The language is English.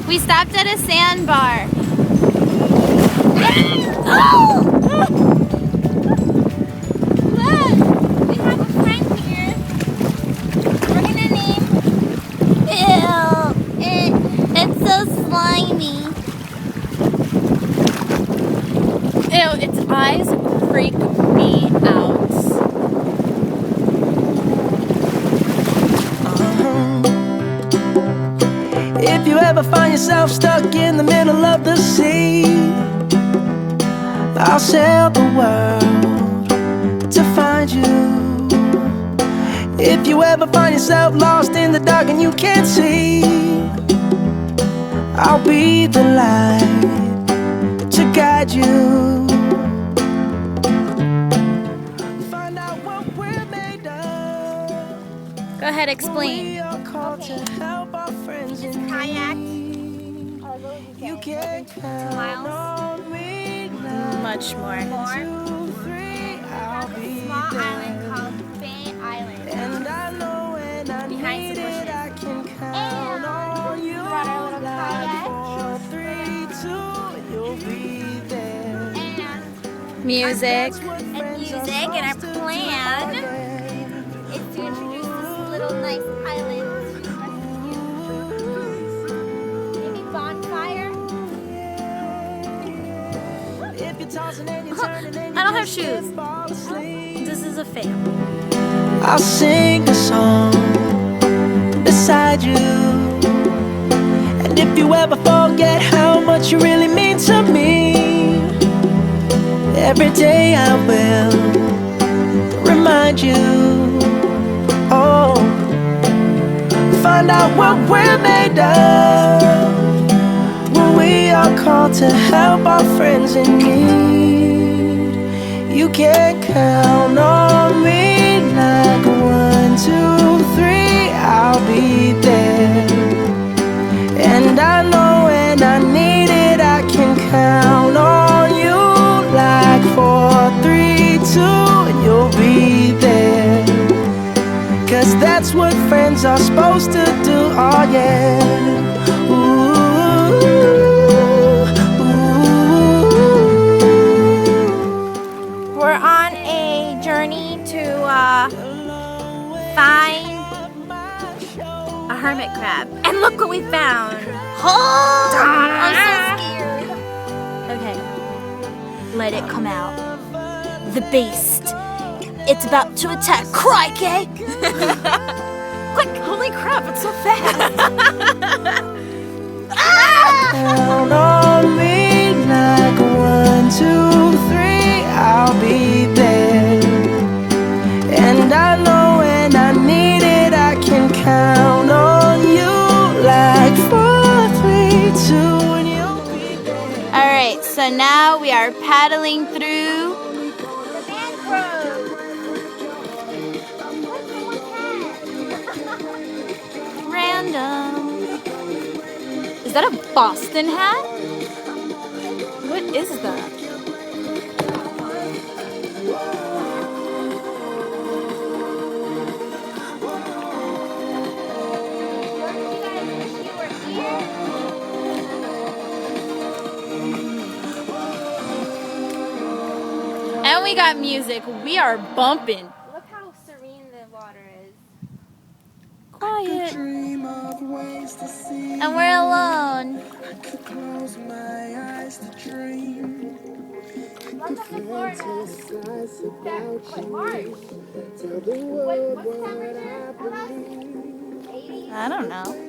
We stopped at a sandbar. Oh! Look! We have a friend here. We're gonna name... Ew! It's so slimy. Ew, its eyes freak me out. If you ever find yourself stuck in the middle of the sea, I'll sail the world to find you. If you ever find yourself lost in the dark and you can't see, I'll be the light to guide you. Find out what we're made of. Go ahead, explain. We are called to help our friends in Kayak. need. You can't 2 count miles. on me now. Much more. 2, 3, I'll A be small there. island called Bay Island. And I know when I Behind need some it, bushes. I can count on you. brought our little kayak. 4, 3, 2, you'll be there. Music. That's what And friends are music, and our supposed to do. plan Oh, yeah. is to introduce this little nice island. Maybe bonfire. If you're tossing and you're turning and I don't you have just shoes. can't fall asleep, This is a fail. I'll sing a song beside you. And if you ever forget how much you really mean to me, every day I will remind you. Oh, find out what we're made of. When we are called to help our friends in need, you can count on me like 1, 2, 3, I'll be there. And I know when I need it, I can count on you like 4, 3, 2, and you'll be there. 'Cause that's what friends are supposed to do, oh yeah. Ooh, We're on a journey to find a hermit crab. And look what we found. Oh, I'm so scared. Okay, let it come out. The beast. It's about to attack. Crikey! Quick, holy crap, it's so fast. count on me like 1, 2, 3, I'll be there. And I know when I need it, I can count on you like 4, 3, 2, and you'll be there. All right, so now we are paddling through the mangrove. Random. Is that a Boston hat? What is that? And we got music. We are bumping. Look how serene the water is. Quiet. And we're alone. Welcome to Florida. Quite harsh. What's the temperature? 80? I don't know.